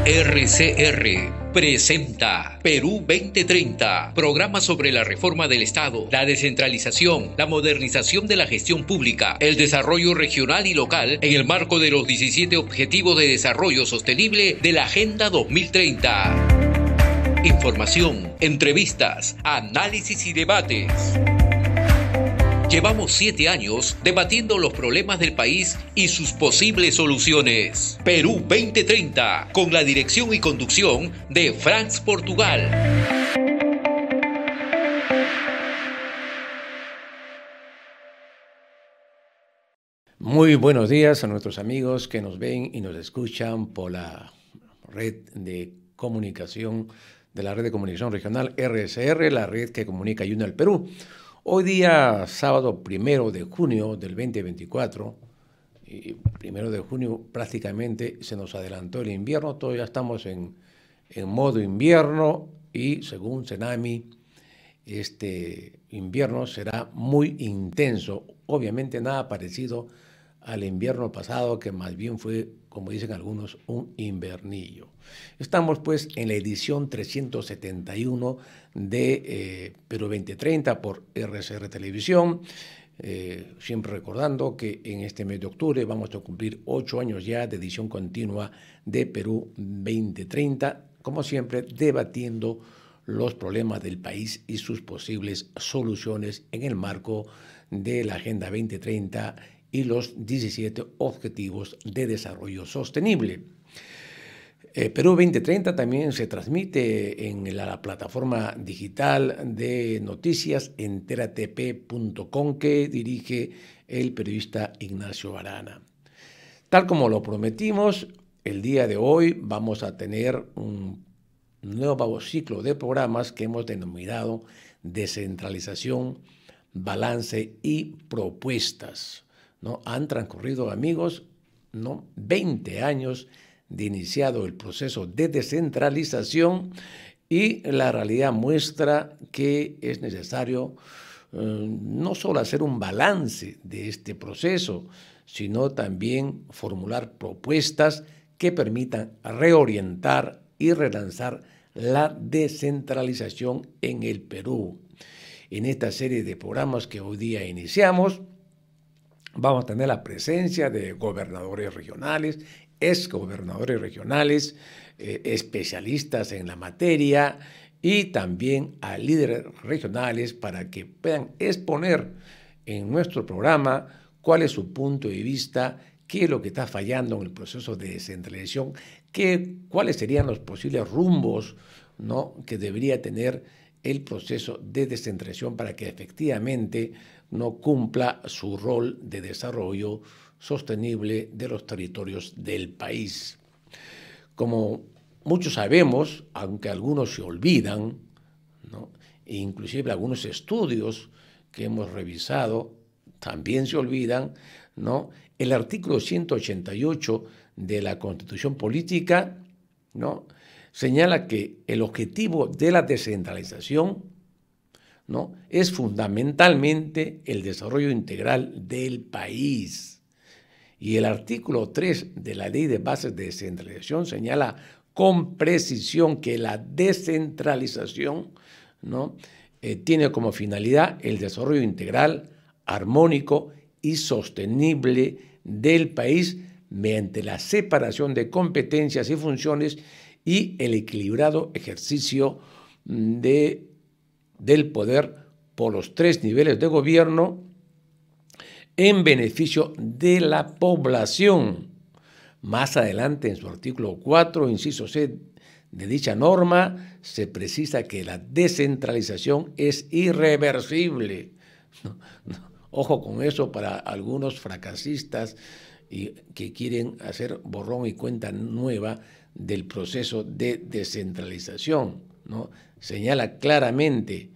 RCR presenta Perú 2030, programa sobre la reforma del Estado, la descentralización, la modernización de la gestión pública, el desarrollo regional y local en el marco de los 17 Objetivos de Desarrollo Sostenible de la Agenda 2030. Información, entrevistas, análisis y debates. Llevamos 7 años debatiendo los problemas del país y sus posibles soluciones. Perú 2030, con la dirección y conducción de Franz Portugal. Muy buenos días a nuestros amigos que nos ven y nos escuchan por la red de comunicación de la red de comunicación regional RCR, la red que comunica y une al Perú. Hoy día, sábado 1 de junio del 2024, y 1 de junio prácticamente se nos adelantó el invierno, todavía estamos en modo invierno y según Cenami, este invierno será muy intenso, obviamente nada parecido al invierno pasado, que más bien fue, como dicen algunos, un invernillo. Estamos pues en la edición 371 de Perú 2030 por RCR Televisión, siempre recordando que en este mes de octubre vamos a cumplir 8 años ya de edición continua de Perú 2030, como siempre debatiendo los problemas del país y sus posibles soluciones en el marco de la Agenda 2030 y los 17 Objetivos de Desarrollo Sostenible. Perú 2030 también se transmite en la plataforma digital de noticias enteratp.com que dirige el periodista Ignacio Arana. Tal como lo prometimos, el día de hoy vamos a tener un nuevo ciclo de programas que hemos denominado Descentralización, Balance y Propuestas. ¿No? Han transcurrido, amigos, 20 años de iniciado el proceso de descentralización y la realidad muestra que es necesario no solo hacer un balance de este proceso, sino también formular propuestas que permitan reorientar y relanzar la descentralización en el Perú. En esta serie de programas que hoy día iniciamos, vamos a tener la presencia de gobernadores regionales, exgobernadores regionales, especialistas en la materia y también a líderes regionales para que puedan exponer en nuestro programa cuál es su punto de vista, qué es lo que está fallando en el proceso de descentralización, cuáles serían los posibles rumbos, ¿no?, que debería tener el proceso de descentralización para que efectivamente no cumpla su rol de desarrollo sostenible de los territorios del país. Como muchos sabemos, aunque algunos se olvidan, ¿no?, e inclusive algunos estudios que hemos revisado también se olvidan, ¿no?, el artículo 188 de la Constitución Política, ¿no?, señala que el objetivo de la descentralización, ¿no?, es fundamentalmente el desarrollo integral del país. Y el artículo 3 de la Ley de Bases de Descentralización señala con precisión que la descentralización, ¿no?, tiene como finalidad el desarrollo integral, armónico y sostenible del país mediante la separación de competencias y funciones y el equilibrado ejercicio del poder por los 3 niveles de gobierno en beneficio de la población. Más adelante, en su artículo 4, inciso C de dicha norma, se precisa que la descentralización es irreversible. Ojo con eso para algunos fracasistas que quieren hacer borrón y cuenta nueva del proceso de descentralización, ¿no? Señala claramente: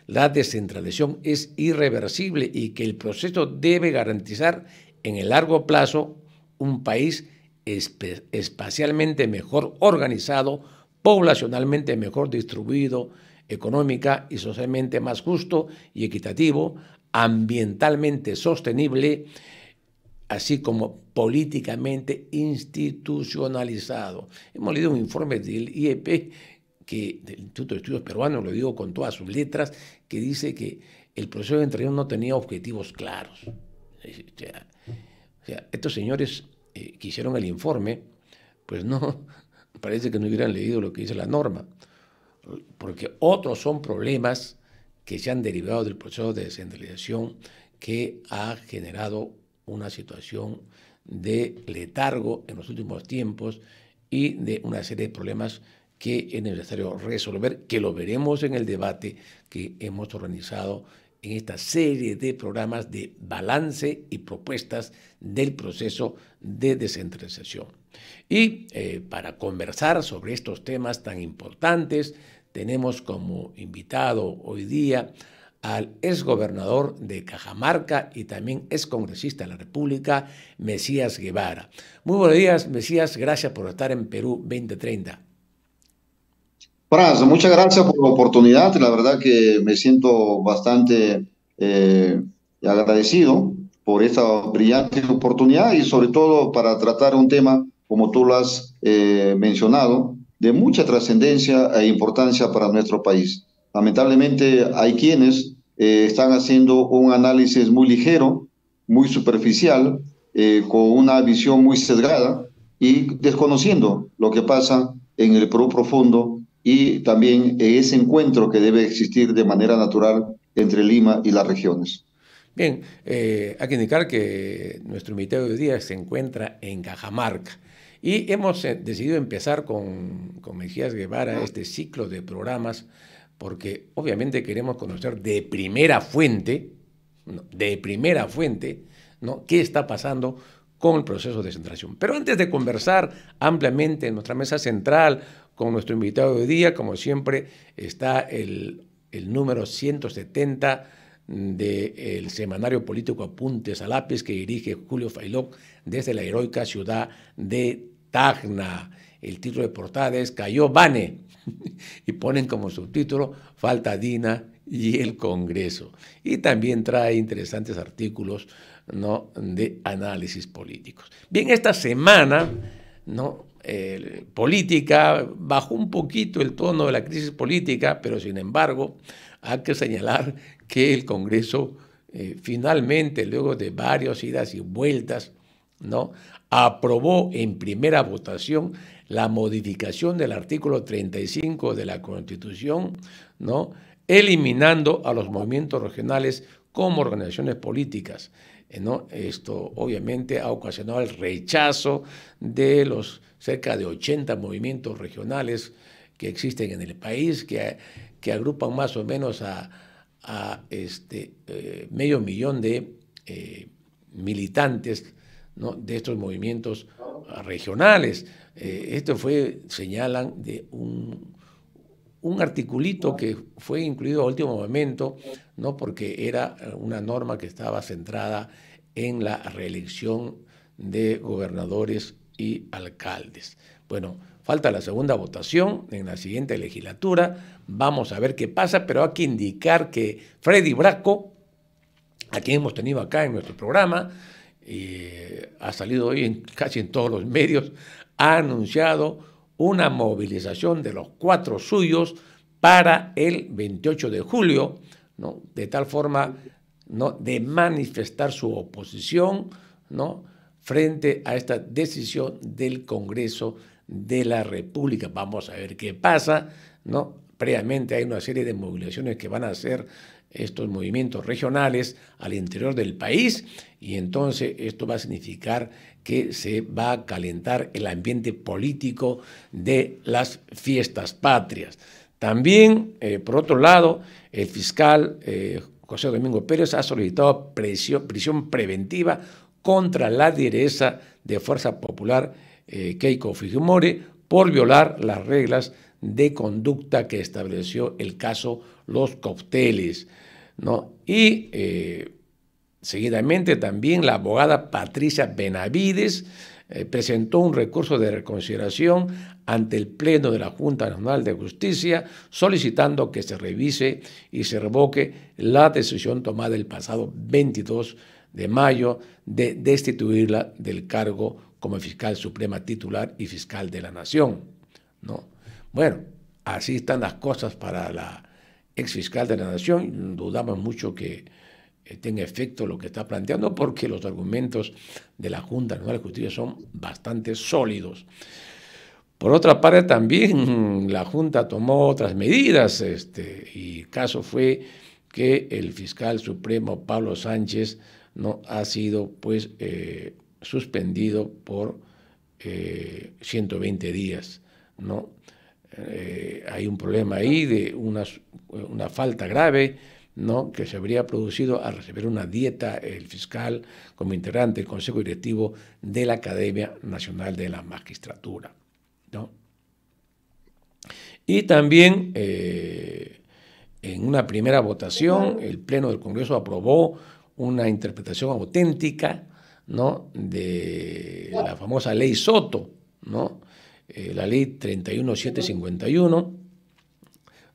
la descentralización es irreversible y que el proceso debe garantizar en el largo plazo un país espacialmente mejor organizado, poblacionalmente mejor distribuido, económica y socialmente más justo y equitativo, ambientalmente sostenible así como políticamente institucionalizado. Hemos leído un informe del IEP, del Instituto de Estudios Peruanos, lo digo con todas sus letras, que dice que el proceso de entrega no tenía objetivos claros. O sea, estos señores que hicieron el informe, pues no, parece que no hubieran leído lo que dice la norma, porque otros son problemas que se han derivado del proceso de descentralización que ha generado una situación de letargo en los últimos tiempos y de una serie de problemas que es necesario resolver, que lo veremos en el debate que hemos organizado en esta serie de programas de balance y propuestas del proceso de descentralización. Y para conversar sobre estos temas tan importantes, tenemos como invitado hoy día al exgobernador de Cajamarca y también excongresista de la República, Mesías Guevara. Muy buenos días, Mesías, gracias por estar en Perú 2030. Franz, muchas gracias por la oportunidad. La verdad que me siento bastante agradecido por esta brillante oportunidad y sobre todo para tratar un tema, como tú lo has mencionado, de mucha trascendencia e importancia para nuestro país. Lamentablemente hay quienes están haciendo un análisis muy ligero, muy superficial, con una visión muy sesgada y desconociendo lo que pasa en el Perú profundo y también ese encuentro que debe existir de manera natural entre Lima y las regiones. Bien, hay que indicar que nuestro invitado de hoy día se encuentra en Cajamarca y hemos decidido empezar con Mesías Guevara este ciclo de programas porque obviamente queremos conocer de primera fuente, ¿no?, qué está pasando con el proceso de descentralización. Pero antes de conversar ampliamente en nuestra mesa central con nuestro invitado de hoy día, como siempre, está el número 170 del semanario político Apuntes a Lápiz que dirige Julio Failoc desde la heroica ciudad de Tacna. El título de portada es Cayó Bane y ponen como subtítulo Falta Dina y el Congreso. Y también trae interesantes artículos, ¿no?, de análisis políticos. Bien, esta semana, ¿no?, política bajó un poquito el tono de la crisis política, pero sin embargo hay que señalar que el Congreso finalmente, luego de varias idas y vueltas, ¿no?, aprobó en primera votación la modificación del artículo 35 de la Constitución, ¿no?, eliminando a los movimientos regionales como organizaciones políticas, ¿no? Esto obviamente ha ocasionado el rechazo de los cerca de 80 movimientos regionales que existen en el país, que agrupan más o menos a medio millón de militantes, ¿no?, de estos movimientos regionales. Esto señalan de un articulito que fue incluido a último momento, ¿no?, porque era una norma que estaba centrada en la reelección de gobernadores y alcaldes. Bueno, falta la segunda votación en la siguiente legislatura, vamos a ver qué pasa, pero hay que indicar que Freddy Braco, a quien hemos tenido acá en nuestro programa, ha salido hoy casi en todos los medios, ha anunciado una movilización de los 4 suyos para el 28 de julio, ¿no?, de tal forma, ¿no?, de manifestar su oposición, ¿no?, frente a esta decisión del Congreso de la República. Vamos a ver qué pasa, ¿no? Previamente hay una serie de movilizaciones que van a hacer estos movimientos regionales al interior del país y entonces esto va a significar que se va a calentar el ambiente político de las fiestas patrias. También, por otro lado, el fiscal José Domingo Pérez ha solicitado prisión preventiva contra la lideresa de Fuerza Popular, Keiko Fujimori, por violar las reglas de conducta que estableció el caso Los Cócteles, ¿no? Y seguidamente también la abogada Patricia Benavides presentó un recurso de reconsideración ante el Pleno de la Junta Nacional de Justicia, solicitando que se revise y se revoque la decisión tomada el pasado 22 de mayo de destituirla del cargo como fiscal suprema titular y fiscal de la Nación, ¿no? Bueno, así están las cosas para la exfiscal de la Nación. Dudamos mucho que tenga efecto lo que está planteando, porque los argumentos de la Junta Nacional de Justicia son bastante sólidos. Por otra parte, también la Junta tomó otras medidas, y el caso fue que el fiscal supremo Pablo Sánchez no ha sido pues suspendido por 120 días, ¿no? Hay un problema ahí de una falta grave, ¿no?, que se habría producido al recibir una dieta el fiscal como integrante del Consejo Directivo de la Academia Nacional de la Magistratura, ¿no? Y también en una primera votación el Pleno del Congreso aprobó una interpretación auténtica, ¿no?, de la famosa ley Soto, ¿no?, la ley 31751,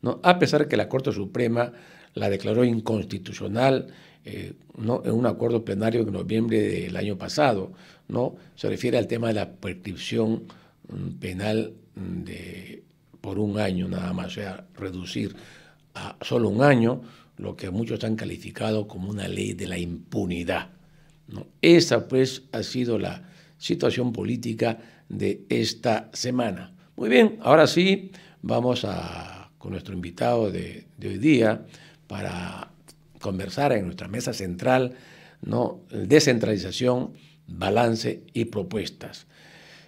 ¿no?, a pesar que la Corte Suprema la declaró inconstitucional, ¿no?, en un acuerdo plenario en noviembre del año pasado, ¿no? Se refiere al tema de la prescripción penal por un año nada más, o sea, reducir a solo un año lo que muchos han calificado como una ley de la impunidad, ¿no? Esa pues ha sido la situación política de esta semana. Muy bien, ahora sí vamos con nuestro invitado de hoy día para conversar en nuestra mesa central, ¿no?, descentralización, balance y propuestas.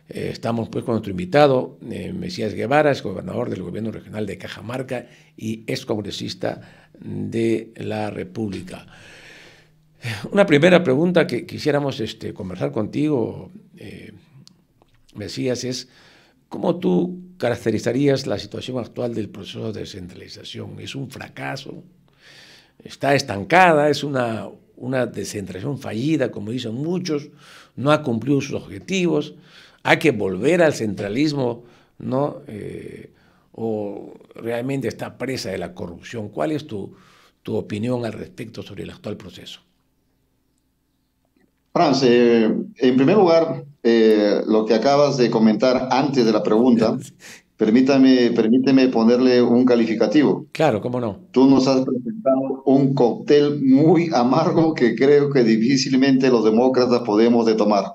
Estamos pues con nuestro invitado, Mesías Guevara, es gobernador del Gobierno Regional de Cajamarca y ex congresista de la República. Una primera pregunta que quisiéramos conversar contigo, Mesías, es ¿cómo tú caracterizarías la situación actual del proceso de descentralización? ¿Es un fracaso? ¿Está estancada? ¿Es una descentralización fallida, como dicen muchos? ¿No ha cumplido sus objetivos? ¿Hay que volver al centralismo, ¿no? ¿O realmente está presa de la corrupción? ¿Cuál es tu opinión al respecto sobre el actual proceso? Franz, en primer lugar, lo que acabas de comentar antes de la pregunta, permíteme ponerle un calificativo. Claro, cómo no. Tú nos has presentado un cóctel muy amargo que creo que difícilmente los demócratas podemos de tomar.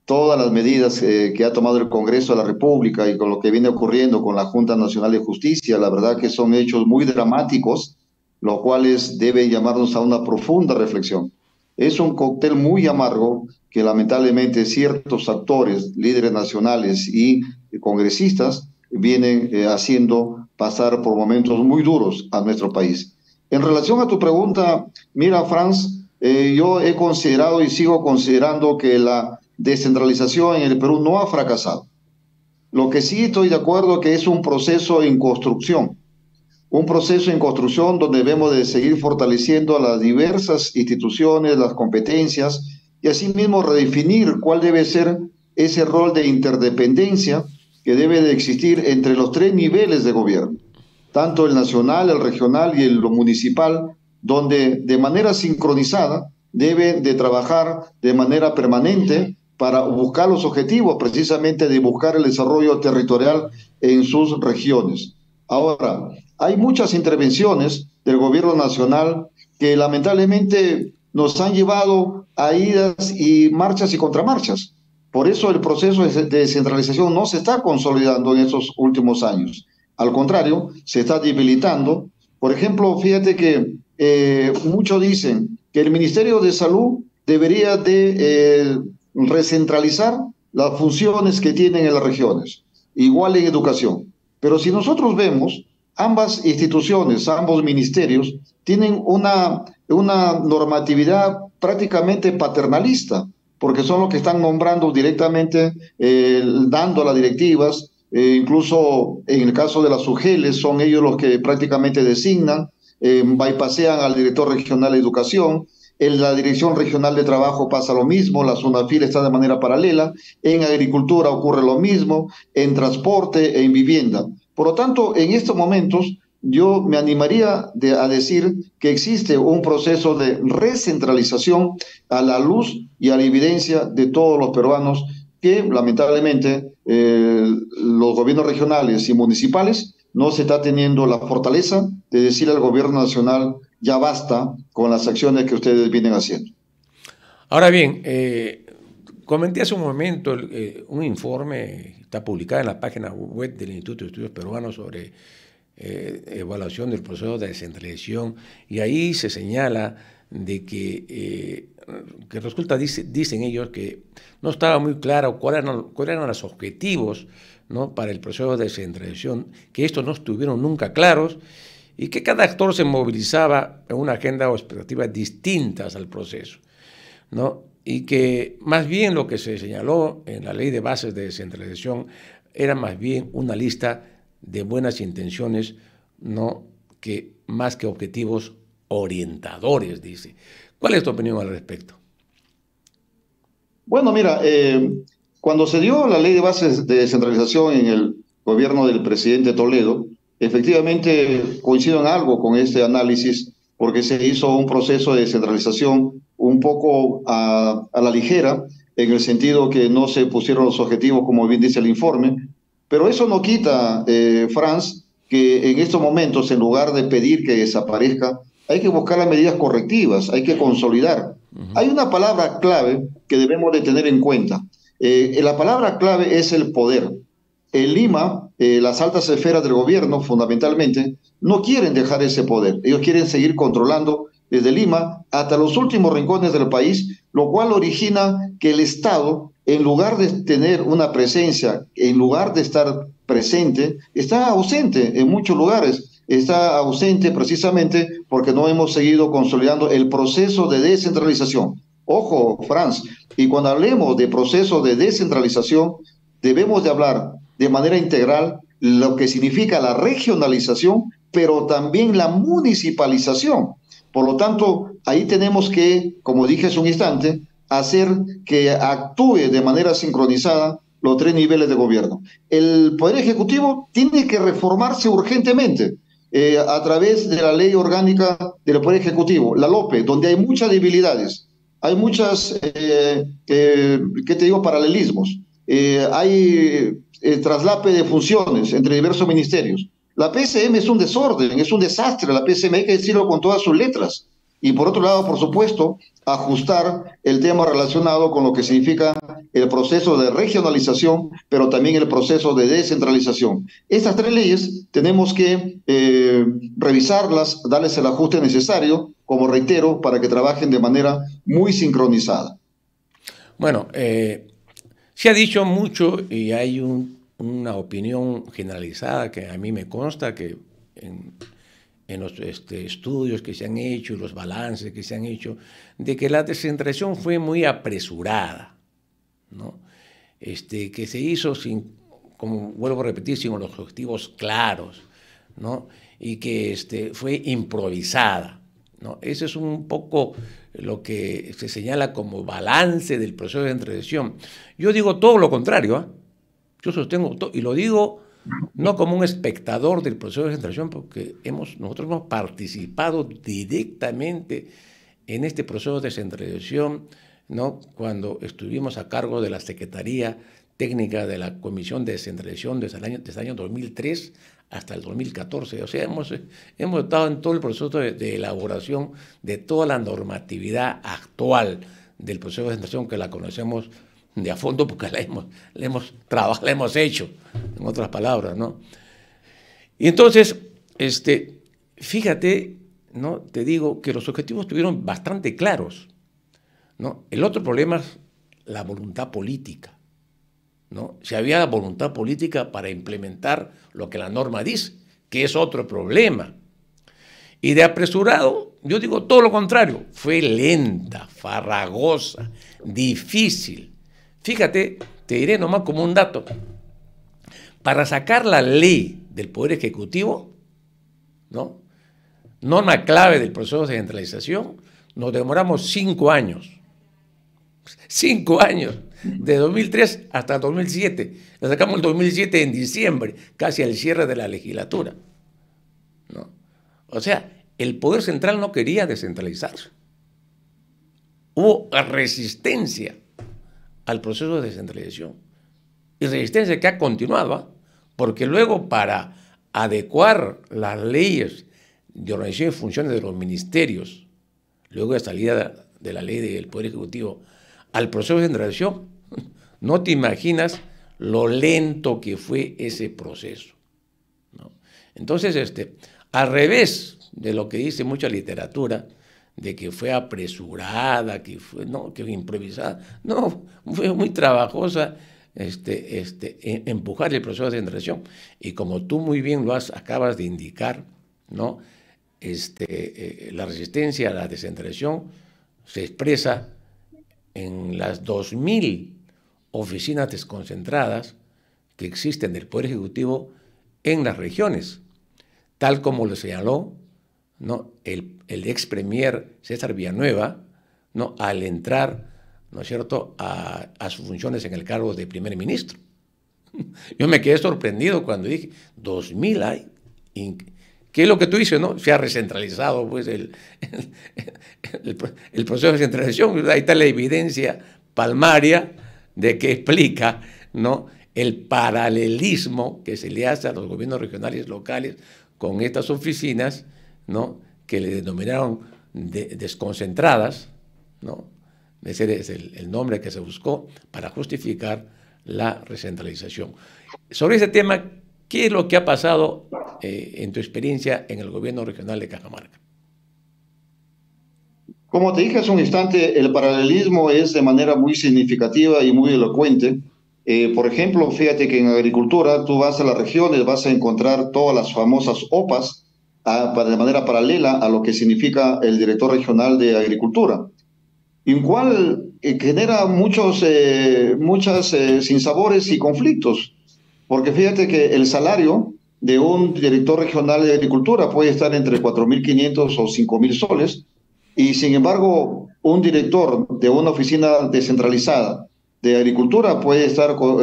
Todas las medidas que ha tomado el Congreso de la República y con lo que viene ocurriendo con la Junta Nacional de Justicia, la verdad que son hechos muy dramáticos, los cuales deben llamarnos a una profunda reflexión. Es un cóctel muy amargo que lamentablemente ciertos actores, líderes nacionales y congresistas vienen haciendo pasar por momentos muy duros a nuestro país. En relación a tu pregunta, mira, Franz, yo he considerado y sigo considerando que la descentralización en el Perú no ha fracasado. Lo que sí estoy de acuerdo que es un proceso en construcción. Un proceso en construcción donde debemos de seguir fortaleciendo las diversas instituciones, las competencias y asimismo redefinir cuál debe ser ese rol de interdependencia que debe de existir entre los tres niveles de gobierno, tanto el nacional, el regional y lo municipal, donde de manera sincronizada deben de trabajar de manera permanente para buscar los objetivos precisamente de buscar el desarrollo territorial en sus regiones. Ahora, hay muchas intervenciones del gobierno nacional que lamentablemente nos han llevado a idas y marchas y contramarchas. Por eso el proceso de descentralización no se está consolidando en estos últimos años. Al contrario, se está debilitando. Por ejemplo, fíjate que muchos dicen que el Ministerio de Salud debería de recentralizar las funciones que tienen en las regiones, igual en educación. Pero si nosotros vemos, ambas instituciones, ambos ministerios, tienen una normatividad prácticamente paternalista, porque son los que están nombrando directamente, dando las directivas, incluso en el caso de las UGELes, son ellos los que prácticamente designan, bypasean al director regional de educación. En la Dirección Regional de Trabajo pasa lo mismo, la SUNAFIL está de manera paralela, en agricultura ocurre lo mismo, en transporte, en vivienda. Por lo tanto, en estos momentos yo me animaría a decir que existe un proceso de recentralización a la luz y a la evidencia de todos los peruanos que lamentablemente los gobiernos regionales y municipales no se está teniendo la fortaleza de decir al gobierno nacional ya basta con las acciones que ustedes vienen haciendo. Ahora bien, comenté hace un momento un informe, está publicado en la página web del Instituto de Estudios Peruanos sobre evaluación del proceso de descentralización, y ahí se señala de que resulta, dicen ellos, que no estaba muy claro cuáles eran los objetivos, ¿no?, para el proceso de descentralización, que estos no estuvieron nunca claros y que cada actor se movilizaba en una agenda o expectativas distintas al proceso, ¿no? Y que más bien lo que se señaló en la Ley de Bases de Descentralización era más bien una lista de buenas intenciones, ¿no?, que más que objetivos orientadores, dice. ¿Cuál es tu opinión al respecto? Bueno, mira, cuando se dio la Ley de Bases de Descentralización en el gobierno del presidente Toledo, efectivamente coincido en algo con este análisis, porque se hizo un proceso de descentralización un poco a la ligera, en el sentido que no se pusieron los objetivos, como bien dice el informe, pero eso no quita, Franz, que en estos momentos, en lugar de pedir que desaparezca, hay que buscar las medidas correctivas, hay que consolidar. Hay una palabra clave que debemos de tener en cuenta. La palabra clave es el poder. En Lima, las altas esferas del gobierno, fundamentalmente, no quieren dejar ese poder. Ellos quieren seguir controlando desde Lima hasta los últimos rincones del país, lo cual origina que el Estado, en lugar de tener una presencia, en lugar de estar presente, está ausente en muchos lugares. Está ausente precisamente porque no hemos seguido consolidando el proceso de descentralización. Ojo, Franz, y cuando hablemos de proceso de descentralización, debemos de hablar de manera integral lo que significa la regionalización, pero también la municipalización. Por lo tanto, ahí tenemos que, como dije hace un instante, hacer que actúe de manera sincronizada los tres niveles de gobierno. El Poder Ejecutivo tiene que reformarse urgentemente a través de la Ley Orgánica del Poder Ejecutivo, la LOPE, donde hay muchas debilidades, hay muchas, ¿qué te digo?, paralelismos, hay traslape de funciones entre diversos ministerios. La PSM es un desorden, es un desastre, la PSM hay que decirlo con todas sus letras. Y por otro lado, por supuesto, ajustar el tema relacionado con lo que significa el proceso de regionalización, pero también el proceso de descentralización. Estas tres leyes tenemos que revisarlas, darles el ajuste necesario, como reitero, para que trabajen de manera muy sincronizada. Bueno, se ha dicho mucho y hay una opinión generalizada que a mí me consta que en los estudios que se han hecho y los balances que se han hecho, de que la descentralización fue muy apresurada, ¿no? Que se hizo sin, como vuelvo a repetir, sin los objetivos claros, ¿no? Y que fue improvisada, ¿no? Ese es un poco lo que se señala como balance del proceso de descentralización. Yo digo todo lo contrario, ¿eh? Yo sostengo, y lo digo no como un espectador del proceso de descentralización, porque nosotros hemos participado directamente en este proceso de descentralización, ¿no?, cuando estuvimos a cargo de la Secretaría Técnica de la Comisión de Descentralización desde el año 2003 hasta el 2014. O sea, hemos estado en todo el proceso de elaboración de toda la normatividad actual del proceso de descentralización, que la conocemos de a fondo porque la hemos hecho, en otras palabras, ¿no? Y entonces, fíjate, ¿no?, te digo que los objetivos estuvieron bastante claros, ¿no? El otro problema es la voluntad política, ¿no? Si había voluntad política para implementar lo que la norma dice, que es otro problema. Y de apresurado, yo digo todo lo contrario, fue lenta, farragosa, difícil. Fíjate, te diré nomás como un dato. Para sacar la ley del Poder Ejecutivo, ¿no?, norma clave del proceso de descentralización, nos demoramos 5 años. 5 años, de 2003 hasta 2007. La sacamos el 2007 en diciembre, casi al cierre de la legislatura, O sea, el Poder Central no quería descentralizarse. Hubo resistencia al proceso de descentralización. Y resistencia que ha continuado, porque luego para adecuar las leyes de organización y funciones de los ministerios, luego de salida de la ley del Poder Ejecutivo, al proceso de descentralización, no te imaginas lo lento que fue ese proceso, ¿no? Entonces, al revés de lo que dice mucha literatura, de que fue apresurada, que fue improvisada, no, fue muy trabajosa empujar el proceso de descentralización. Y como tú muy bien acabas de indicar, ¿no? La resistencia a la descentralización se expresa en las 2000 oficinas desconcentradas que existen del Poder Ejecutivo en las regiones, tal como lo señaló, ¿no?, el ex premier César Villanueva, ¿no?, al entrar, ¿no es cierto?, a sus funciones en el cargo de primer ministro. Yo me quedé sorprendido cuando dije, 2000 hay. ¿Qué es lo que tú dices, no? Se ha recentralizado pues el proceso de descentralización. Ahí está la evidencia palmaria de que explica, ¿no?, el paralelismo que se le hace a los gobiernos regionales locales con estas oficinas, ¿no?, que le denominaron desconcentradas, ¿no? Ese es el nombre que se buscó para justificar la recentralización. Sobre ese tema, ¿qué es lo que ha pasado en tu experiencia en el gobierno regional de Cajamarca? Como te dije hace un instante, el paralelismo es de manera muy significativa y muy elocuente. Por ejemplo, fíjate que en agricultura tú vas a las regiones, vas a encontrar todas las famosas OPAs de manera paralela a lo que significa el director regional de agricultura, igual genera muchas sinsabores y conflictos, porque fíjate que el salario de un director regional de agricultura puede estar entre 4.500 o 5.000 soles, y sin embargo un director de una oficina descentralizada de agricultura puede estar con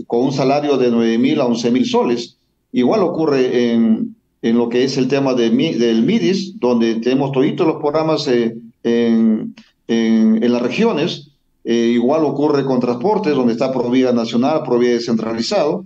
un salario de 9.000 a 11.000 soles. Igual ocurre en lo que es el tema del MIDIS, donde tenemos toditos los programas en las regiones. Igual ocurre con transportes, donde está Provida Nacional, Provida Descentralizado.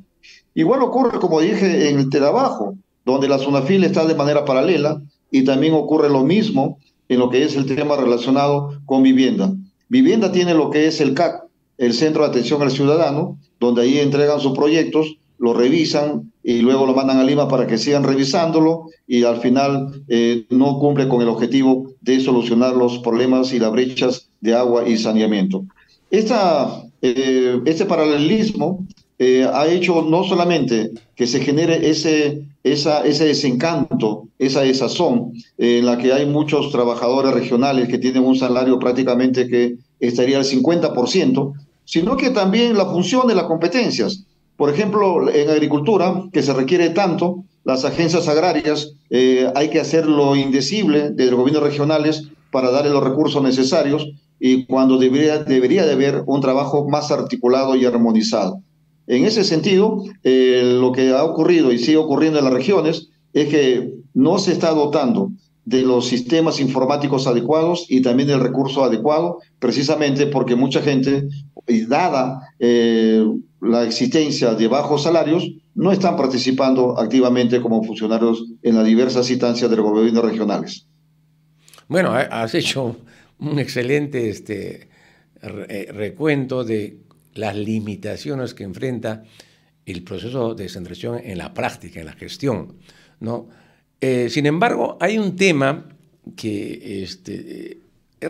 Igual ocurre, como dije, en el trabajo, donde la SUNAFIL está de manera paralela, y también ocurre lo mismo en lo que es el tema relacionado con vivienda. Vivienda tiene lo que es el CAC, el Centro de Atención al Ciudadano, donde ahí entregan sus proyectos, lo revisan y luego lo mandan a Lima para que sigan revisándolo, y al final no cumple con el objetivo de solucionar los problemas y las brechas de agua y saneamiento. Este paralelismo ha hecho no solamente que se genere ese desencanto, esa desazón, en la que hay muchos trabajadores regionales que tienen un salario prácticamente que estaría al 50%, sino que también la función de las competencias. Por ejemplo, en agricultura, que se requiere tanto, las agencias agrarias, hay que hacer lo indecible de los gobiernos regionales para darle los recursos necesarios, y cuando debería de haber un trabajo más articulado y armonizado. En ese sentido, lo que ha ocurrido y sigue ocurriendo en las regiones es que no se está dotando de los sistemas informáticos adecuados y también del recurso adecuado, precisamente porque mucha gente, dada la existencia de bajos salarios, no están participando activamente como funcionarios en las diversas instancias de los gobiernos regionales. Bueno, has hecho un excelente recuento de las limitaciones que enfrenta el proceso de descentralización en la práctica, en la gestión, ¿no? Sin embargo, hay un tema que es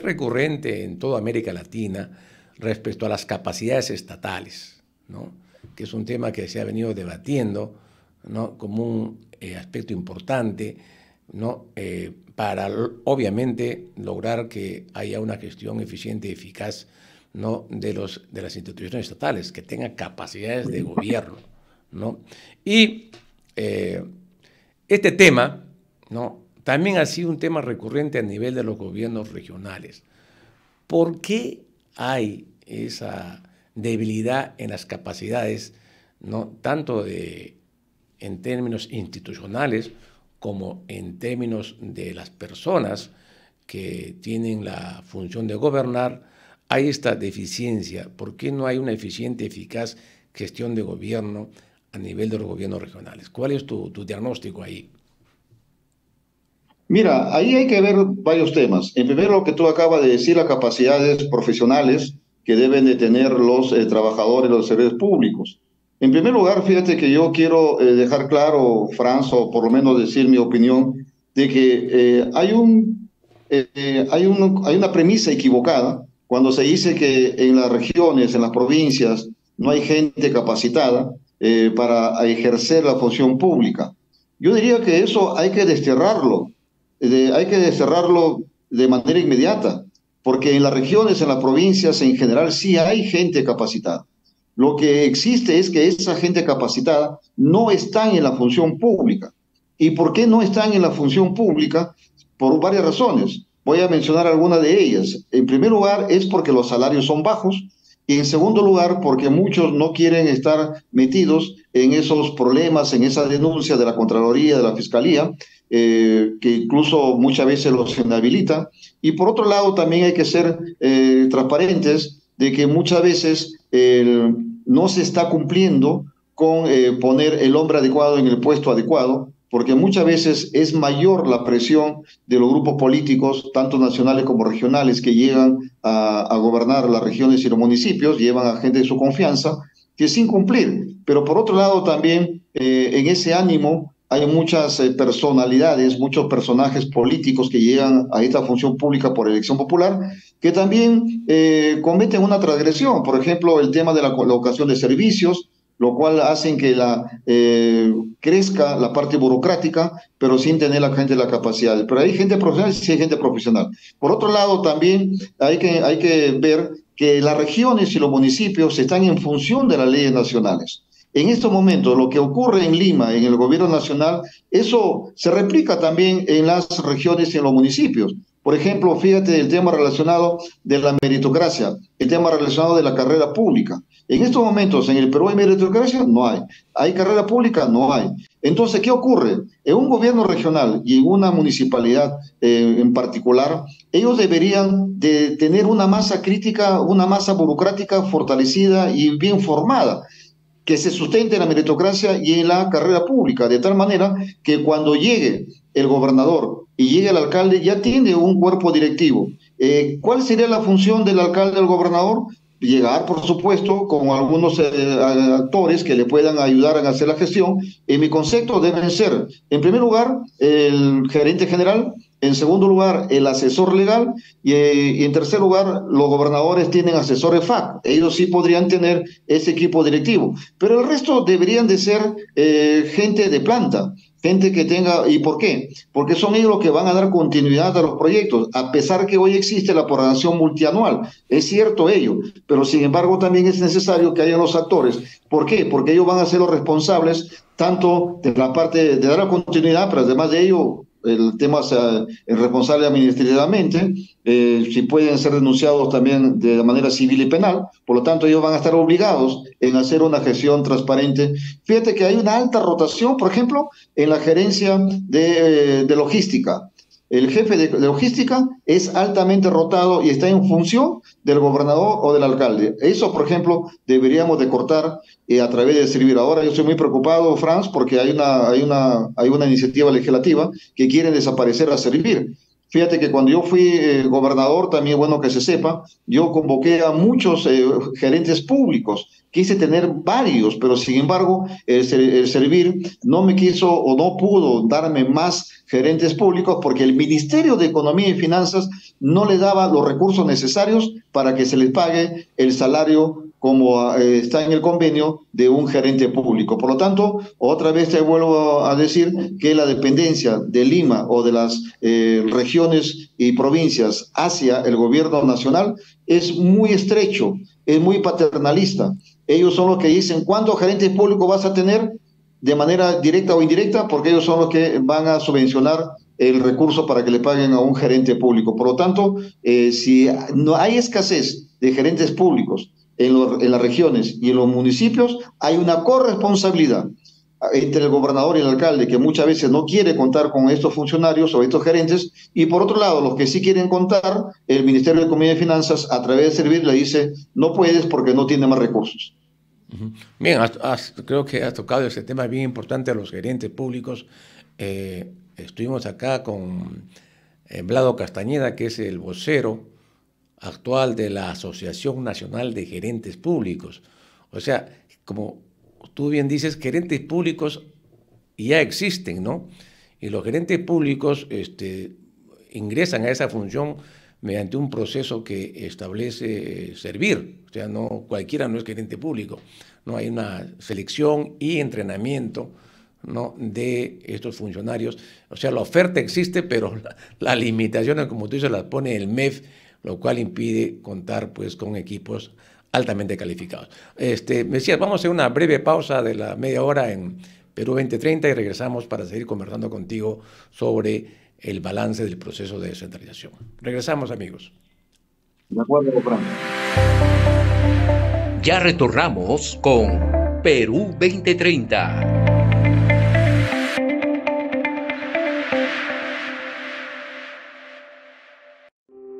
recurrente en toda América Latina respecto a las capacidades estatales, ¿no?, que es un tema que se ha venido debatiendo, ¿no?, como un aspecto importante, ¿no?, para obviamente lograr que haya una gestión eficiente y eficaz, ¿no?, de las instituciones estatales, que tengan capacidades de gobierno, ¿no? Y este tema, ¿no?, también ha sido un tema recurrente a nivel de los gobiernos regionales. ¿Por qué hay esa debilidad en las capacidades, ¿no?, tanto en términos institucionales como en términos de las personas que tienen la función de gobernar, hay esta deficiencia? ¿Por qué no hay una eficiente, eficaz gestión de gobierno a nivel de los gobiernos regionales? ¿Cuál es tu diagnóstico ahí? Mira, ahí hay que ver varios temas. En primero, lo que tú acabas de decir, las capacidades profesionales que deben de tener los trabajadores de los servicios públicos. En primer lugar, fíjate que yo quiero dejar claro, Franz, o por lo menos decir mi opinión, de que hay una premisa equivocada cuando se dice que en las regiones, en las provincias, no hay gente capacitada para ejercer la función pública. Yo diría que eso hay que desterrarlo, hay que desterrarlo de manera inmediata, porque en las regiones, en las provincias en general, sí hay gente capacitada. Lo que existe es que esa gente capacitada no está en la función pública. ¿Y por qué no están en la función pública? Por varias razones. Voy a mencionar algunas de ellas. En primer lugar, es porque los salarios son bajos. Y en segundo lugar, porque muchos no quieren estar metidos en esos problemas, en esa denuncia de la Contraloría, de la Fiscalía, que incluso muchas veces los inhabilita. Y por otro lado, también hay que ser transparentes de que muchas veces no se está cumpliendo con poner el hombre adecuado en el puesto adecuado, porque muchas veces es mayor la presión de los grupos políticos, tanto nacionales como regionales, que llegan a gobernar las regiones y los municipios, llevan a gente de su confianza, que sin cumplir. Pero por otro lado también, en ese ánimo, hay muchas personalidades, muchos personajes políticos que llegan a esta función pública por elección popular, que también cometen una transgresión. Por ejemplo, el tema de la colocación de servicios, lo cual hacen que crezca la parte burocrática, pero sin tener la gente la capacidad. Pero hay gente profesional, sí hay gente profesional. Por otro lado, también hay que ver que las regiones y los municipios están en función de las leyes nacionales. En estos momentos, lo que ocurre en Lima, en el gobierno nacional, eso se replica también en las regiones y en los municipios. Por ejemplo, fíjate el tema relacionado de la meritocracia, el tema relacionado de la carrera pública. En estos momentos, en el Perú hay meritocracia, no hay. ¿Hay carrera pública? No hay. Entonces, ¿qué ocurre? En un gobierno regional y en una municipalidad en particular, ellos deberían de tener una masa crítica, una masa burocrática fortalecida y bien formada, que se sustente en la meritocracia y en la carrera pública, de tal manera que cuando llegue el gobernador y llegue el alcalde, ya tiene un cuerpo directivo. ¿Cuál sería la función del alcalde o del gobernador? Llegar, por supuesto, con algunos actores que le puedan ayudar a hacer la gestión. En mi concepto deben ser, en primer lugar, el gerente general, en segundo lugar, el asesor legal y en tercer lugar, los gobernadores tienen asesores FAC. Ellos sí podrían tener ese equipo directivo, pero el resto deberían de ser gente de planta, gente que tenga... ¿Y por qué? Porque son ellos los que van a dar continuidad a los proyectos, a pesar que hoy existe la programación multianual. Es cierto ello, pero sin embargo también es necesario que haya los actores. ¿Por qué? Porque ellos van a ser los responsables tanto de la parte de dar la continuidad, pero además de ello el tema es responsable administrativamente, si pueden ser denunciados también de manera civil y penal, por lo tanto ellos van a estar obligados en hacer una gestión transparente. Fíjate que hay una alta rotación, por ejemplo, en la gerencia de logística. El jefe de logística es altamente rotado y está en función del gobernador o del alcalde. Eso, por ejemplo, deberíamos de cortar a través de servir. Ahora yo estoy muy preocupado, Franz, porque hay una iniciativa legislativa que quiere desaparecer a servir. Fíjate que cuando yo fui gobernador, también bueno que se sepa, yo convoqué a muchos gerentes públicos. Quise tener varios, pero sin embargo el servir no me quiso o no pudo darme más gerentes públicos porque el Ministerio de Economía y Finanzas no le daba los recursos necesarios para que se les pague el salario como está en el convenio de un gerente público. Por lo tanto, otra vez te vuelvo a decir que la dependencia de Lima o de las regiones y provincias hacia el gobierno nacional es muy estrecho, es muy paternalista. Ellos son los que dicen cuántos gerentes públicos vas a tener de manera directa o indirecta, porque ellos son los que van a subvencionar el recurso para que le paguen a un gerente público. Por lo tanto, si no hay escasez de gerentes públicos en las regiones y en los municipios, hay una corresponsabilidad entre el gobernador y el alcalde, que muchas veces no quiere contar con estos funcionarios o estos gerentes, y por otro lado, los que sí quieren contar, el Ministerio de Economía y Finanzas, a través de Servir, le dice, no puedes porque no tiene más recursos. Bien, creo que has tocado ese tema bien importante a los gerentes públicos. Estuvimos acá con Vlado Castañeda, que es el vocero actual de la Asociación Nacional de Gerentes Públicos. O sea, como tú bien dices, gerentes públicos ya existen, ¿no? Y los gerentes públicos ingresan a esa función mediante un proceso que establece Servir. O sea, no cualquiera no es gerente público, no hay una selección y entrenamiento, ¿no?, de estos funcionarios. O sea, la oferta existe, pero las limitaciones, como tú dices, las pone el MEF, lo cual impide contar pues con equipos altamente calificados. Me decías, vamos a hacer una breve pausa de la media hora en Perú 2030 y regresamos para seguir conversando contigo sobre el balance del proceso de descentralización. Regresamos, amigos. De acuerdo, Fran. Ya retornamos con Perú 2030.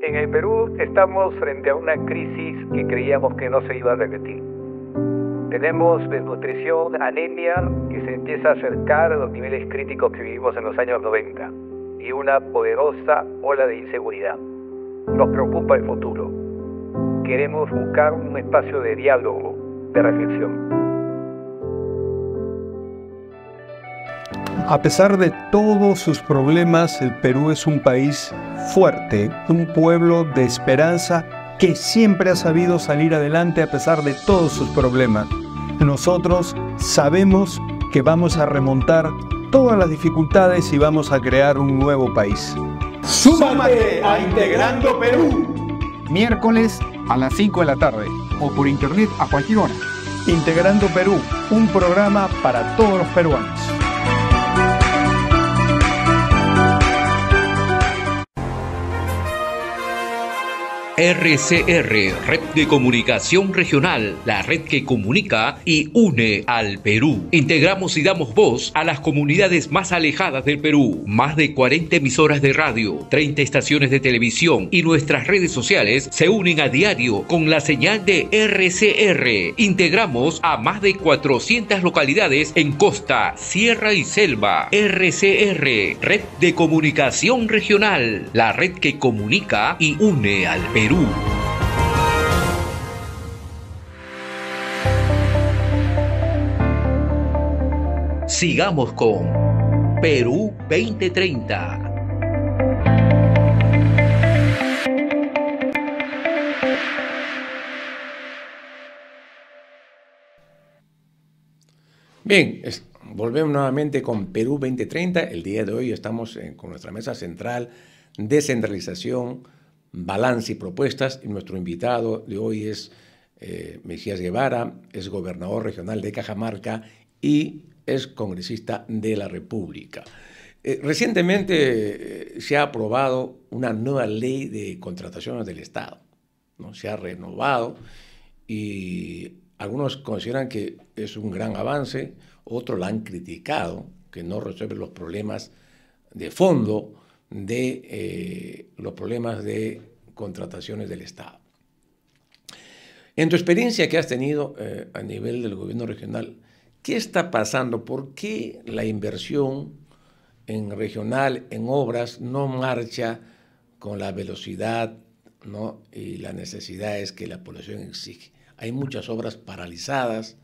En el Perú estamos frente a una crisis que creíamos que no se iba a repetir. Tenemos desnutrición, anemia, que se empieza a acercar a los niveles críticos que vivimos en los años 90, y una poderosa ola de inseguridad. Nos preocupa el futuro. Queremos buscar un espacio de diálogo, de reflexión. A pesar de todos sus problemas, el Perú es un país fuerte, un pueblo de esperanza que siempre ha sabido salir adelante a pesar de todos sus problemas. Nosotros sabemos que vamos a remontar todas las dificultades y vamos a crear un nuevo país. ¡Súmate a Integrando Perú! Miércoles a las 5 de la tarde o por internet a cualquier hora. Integrando Perú, un programa para todos los peruanos. RCR, Red de Comunicación Regional, la red que comunica y une al Perú. Integramos y damos voz a las comunidades más alejadas del Perú. Más de 40 emisoras de radio, 30 estaciones de televisión y nuestras redes sociales se unen a diario con la señal de RCR. Integramos a más de 400 localidades en costa, sierra y selva. RCR, Red de Comunicación Regional, la red que comunica y une al Perú. Sigamos con Perú 2030. Bien, volvemos nuevamente con Perú 2030. El día de hoy estamos con nuestra mesa central, descentralización, balance y propuestas, y nuestro invitado de hoy es Mesías Guevara, es gobernador regional de Cajamarca y es congresista de la República. Recientemente se ha aprobado una nueva ley de contrataciones del Estado, ¿no? Se ha renovado y algunos consideran que es un gran avance, otros la han criticado, que no resuelve los problemas de fondo de los problemas de contrataciones del Estado. En tu experiencia que has tenido a nivel del gobierno regional, ¿qué está pasando? ¿Por qué la inversión en regional, en obras, no marcha con la velocidad, ¿no?, y las necesidades que la población exige? Hay muchas obras paralizadas,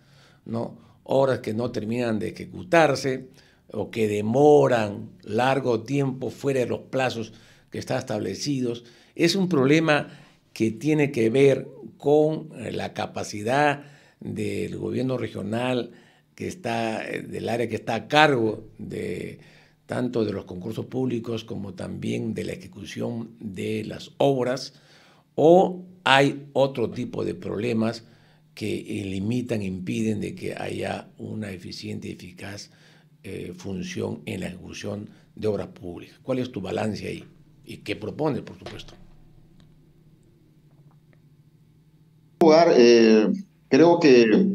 ¿no?, obras que no terminan de ejecutarse o que demoran largo tiempo fuera de los plazos que están establecidos. Es un problema que tiene que ver con la capacidad del gobierno regional, que está, del área que está a cargo de tanto de los concursos públicos como también de la ejecución de las obras, o hay otro tipo de problemas que limitan, impiden de que haya una eficiente y eficaz función en la ejecución de obras públicas. ¿Cuál es tu balance ahí? ¿Y qué propones, por supuesto? Creo que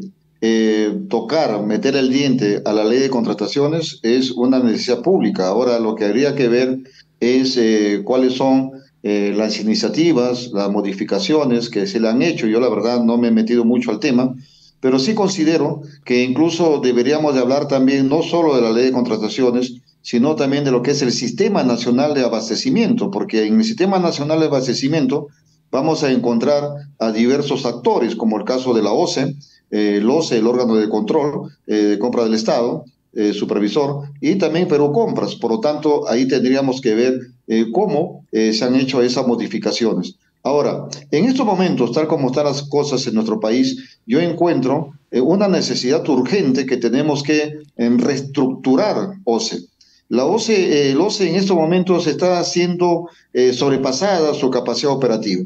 tocar, meter el diente a la ley de contrataciones es una necesidad pública. Ahora lo que habría que ver es cuáles son las iniciativas, las modificaciones que se le han hecho. Yo la verdad no me he metido mucho al tema, pero sí considero que incluso deberíamos de hablar también no solo de la ley de contrataciones, sino también de lo que es el Sistema Nacional de Abastecimiento, porque en el Sistema Nacional de Abastecimiento vamos a encontrar a diversos actores, como el caso de la OCE, el OCE, el órgano de control de compra del Estado, supervisor, y también Perú Compras. Por lo tanto, ahí tendríamos que ver cómo se han hecho esas modificaciones. Ahora, en estos momentos, tal como están las cosas en nuestro país, yo encuentro una necesidad urgente que tenemos que reestructurar OCE. La OCE, el OCE en estos momentos está siendo sobrepasada su capacidad operativa.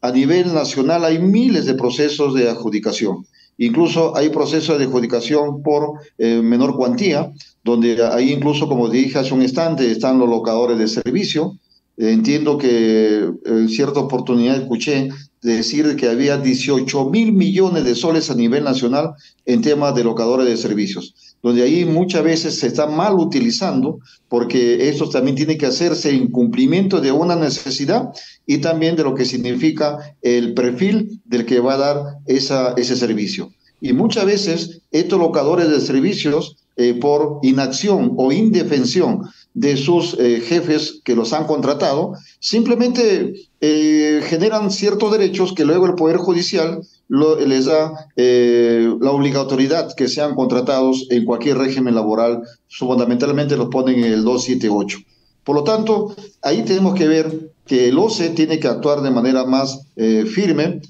A nivel nacional hay miles de procesos de adjudicación. Incluso hay procesos de adjudicación por menor cuantía, donde ahí incluso, como dije hace un instante, están los locadores de servicio. Entiendo que en cierta oportunidad escuché decir que había 18.000 millones de soles a nivel nacional en temas de locadores de servicios, donde ahí muchas veces se está mal utilizando, porque esto también tiene que hacerse en cumplimiento de una necesidad y también de lo que significa el perfil del que va a dar ese servicio. Y muchas veces estos locadores de servicios, por inacción o indefensión de sus jefes que los han contratado, simplemente generan ciertos derechos que luego el Poder Judicial les da la obligatoriedad que sean contratados en cualquier régimen laboral, fundamentalmente los ponen en el 278. Por lo tanto, ahí tenemos que ver que el OCE tiene que actuar de manera más firme.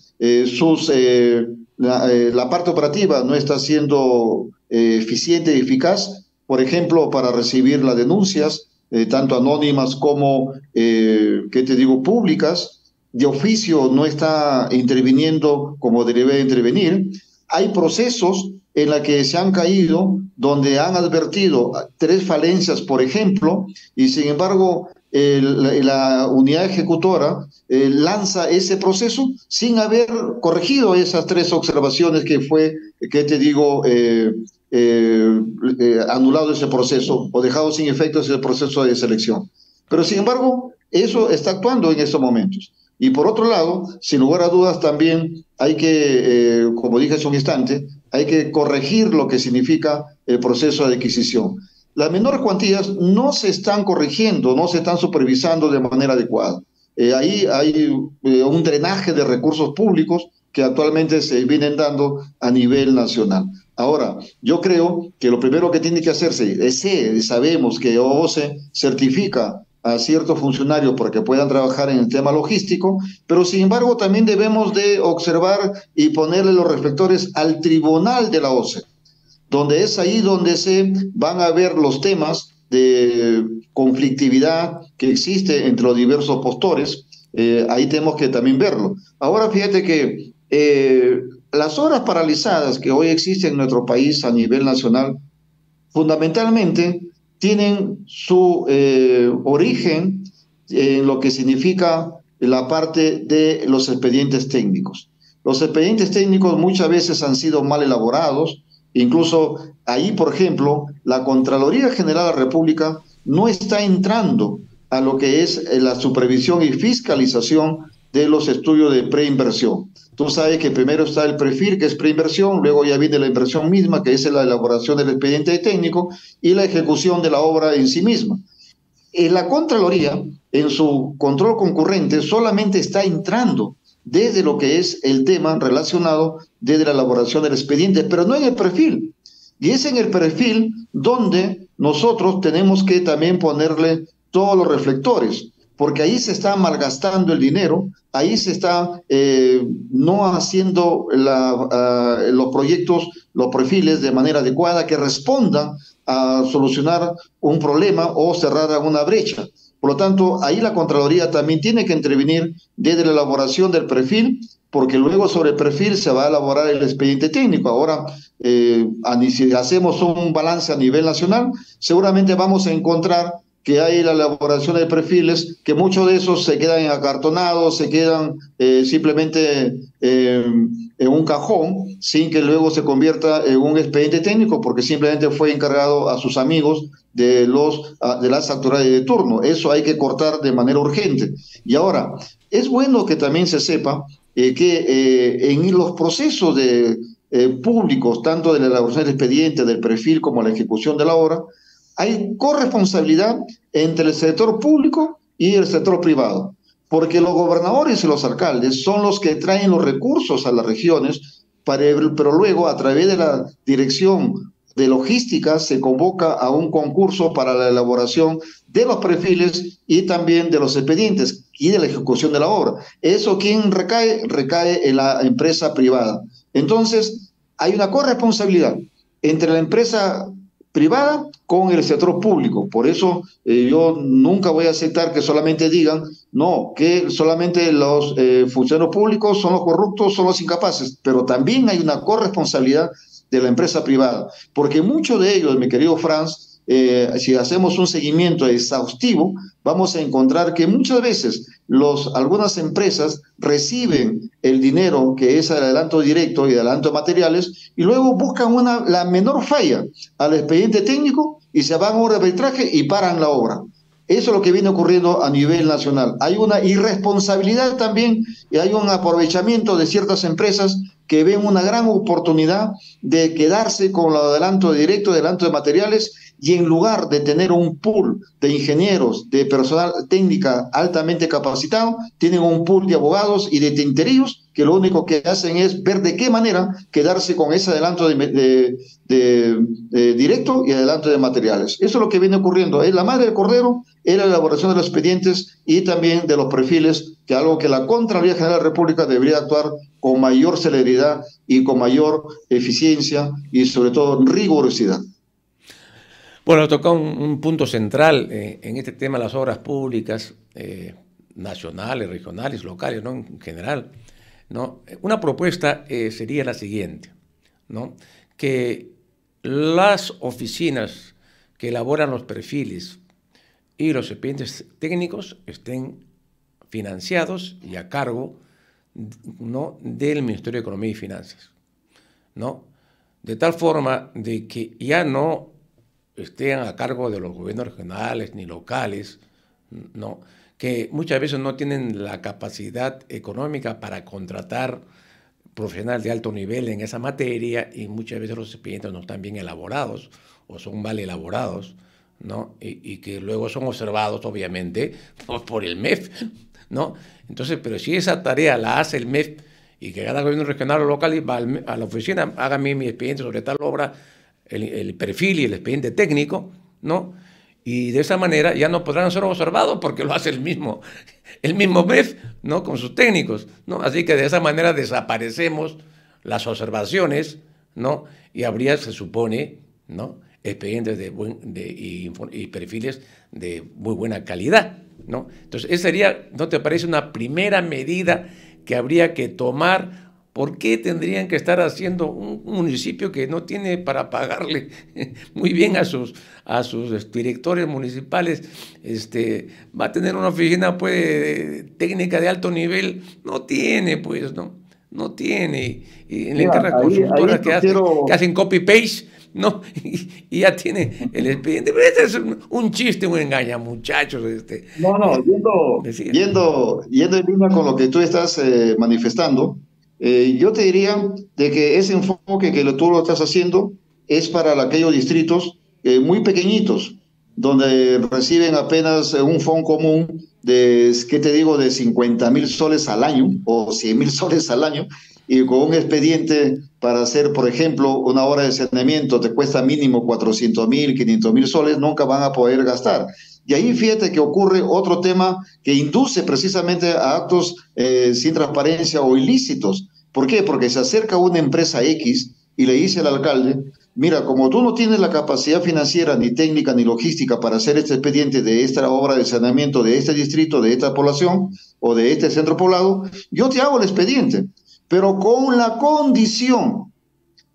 La parte operativa no está siendo eficiente y eficaz, por ejemplo, para recibir las denuncias, tanto anónimas como, públicas. De oficio no está interviniendo como debe intervenir. Hay procesos en los que se han caído, donde han advertido 3 falencias, por ejemplo, y sin embargo la unidad ejecutora lanza ese proceso sin haber corregido esas 3 observaciones que fue, anulado ese proceso o dejado sin efecto ese proceso de selección. Pero sin embargo, eso está actuando en estos momentos. Y por otro lado, sin lugar a dudas también hay que, como dije hace un instante, hay que corregir lo que significa el proceso de adquisición. Las menores cuantías no se están corrigiendo, no se están supervisando de manera adecuada. Ahí hay un drenaje de recursos públicos que actualmente se vienen dando a nivel nacional. Ahora, yo creo que lo primero que tiene que hacerse es, sabemos que OCE certifica a ciertos funcionarios para que puedan trabajar en el tema logístico, pero sin embargo también debemos de observar y ponerle los reflectores al tribunal de la OCE, donde es ahí donde se van a ver los temas de conflictividad que existe entre los diversos postores. Ahí tenemos que también verlo. Ahora fíjate que las obras paralizadas que hoy existen en nuestro país a nivel nacional, fundamentalmente tienen su origen en lo que significa la parte de los expedientes técnicos. Los expedientes técnicos muchas veces han sido mal elaborados. Incluso ahí, por ejemplo, la Contraloría General de la República no está entrando a lo que es la supervisión y fiscalización de los estudios de preinversión. Tú sabes que primero está el perfil, que es preinversión, luego ya viene la inversión misma, que es la elaboración del expediente técnico, y la ejecución de la obra en sí misma. La Contraloría, en su control concurrente, solamente está entrando desde lo que es el tema relacionado desde la elaboración del expediente, pero no en el perfil. Y es en el perfil donde nosotros tenemos que también ponerle todos los reflectores, porque ahí se está malgastando el dinero, ahí se está no haciendo los proyectos, los perfiles de manera adecuada que respondan a solucionar un problema o cerrar una brecha. Por lo tanto, ahí la Contraloría también tiene que intervenir desde la elaboración del perfil, porque luego sobre el perfil se va a elaborar el expediente técnico. Ahora, si hacemos un balance a nivel nacional, seguramente vamos a encontrar que hay la elaboración de perfiles, que muchos de esos se quedan acartonados, se quedan simplemente en un cajón sin que luego se convierta en un expediente técnico porque simplemente fue encargado a sus amigos de las autoridades de turno. Eso hay que cortar de manera urgente. Y ahora, es bueno que también se sepa que en los procesos públicos, tanto de la elaboración del expediente, del perfil, como la ejecución de la obra, hay corresponsabilidad entre el sector público y el sector privado, porque los gobernadores y los alcaldes son los que traen los recursos a las regiones, pero luego a través de la dirección de logística se convoca a un concurso para la elaboración de los perfiles y también de los expedientes y de la ejecución de la obra. ¿Eso quién recae? Recae en la empresa privada. Entonces, hay una corresponsabilidad entre la empresa privada con el sector público. Por eso yo nunca voy a aceptar que solamente digan, no, que solamente los funcionarios públicos son los corruptos, son los incapaces, pero también hay una corresponsabilidad de la empresa privada, porque muchos de ellos, mi querido Franz, si hacemos un seguimiento exhaustivo, vamos a encontrar que muchas veces algunas empresas reciben el dinero que es el adelanto directo y el adelanto de materiales y luego buscan la menor falla al expediente técnico y se van a obra de arbitraje y paran la obra. Eso es lo que viene ocurriendo a nivel nacional. Hay una irresponsabilidad también y hay un aprovechamiento de ciertas empresas que ven una gran oportunidad de quedarse con el adelanto directo, adelanto de materiales, y en lugar de tener un pool de ingenieros, de personal técnica altamente capacitado, tienen un pool de abogados y de tinterillos que lo único que hacen es ver de qué manera quedarse con ese adelanto directo y adelanto de materiales. Eso es lo que viene ocurriendo. Es la madre del cordero, es la elaboración de los expedientes y también de los perfiles, que es algo que la Contraloría General de la República debería actuar con mayor celeridad y con mayor eficiencia y sobre todo rigurosidad. Bueno, toca un punto central en este tema de las obras públicas, nacionales, regionales, locales, ¿no? En general, ¿no? Una propuesta sería la siguiente, ¿no? Que las oficinas que elaboran los perfiles y los expedientes técnicos estén financiados y a cargo, ¿no?, del Ministerio de Economía y Finanzas, ¿no? De tal forma de que ya no estén a cargo de los gobiernos regionales ni locales, ¿no?, que muchas veces no tienen la capacidad económica para contratar profesionales de alto nivel en esa materia y muchas veces los expedientes no están bien elaborados o son mal elaborados, ¿no? Y que luego son observados, obviamente, por el MEF, ¿no? Entonces, pero si esa tarea la hace el MEF y que cada gobierno regional o local va a la oficina, hágame mi expediente sobre tal obra, el perfil y el expediente técnico, ¿no? Y de esa manera ya no podrán ser observados porque lo hace el mismo MEF, ¿no?, con sus técnicos, ¿no? Así que de esa manera desaparecemos las observaciones, ¿no? Y habría, se supone, ¿no?, expedientes y perfiles de muy buena calidad, ¿no? Entonces, esa sería, ¿no te parece una primera medida que habría que tomar? ¿Por qué tendrían que estar haciendo un municipio que no tiene para pagarle muy bien a sus directores municipales? Va a tener una oficina, pues, técnica de alto nivel. No tiene, pues, no tiene. Y le encarga consultoras que hacen copy-paste, ¿no? Y ya tiene el expediente. Pero este es un chiste, un engaña, muchachos. Yendo en línea con lo que tú estás manifestando, yo te diría de que ese enfoque que tú lo estás haciendo es para aquellos distritos muy pequeñitos, donde reciben apenas un fondo común de, ¿qué te digo?, de 50.000 soles al año o 100.000 soles al año, y con un expediente para hacer, por ejemplo, una obra de saneamiento te cuesta mínimo 400.000, 500.000 soles, nunca van a poder gastar. Y ahí fíjate que ocurre otro tema que induce precisamente a actos sin transparencia o ilícitos. ¿Por qué? Porque se acerca una empresa X y le dice al alcalde, mira, como tú no tienes la capacidad financiera, ni técnica, ni logística para hacer este expediente de esta obra de saneamiento de este distrito, de esta población o de este centro poblado, yo te hago el expediente, pero con la condición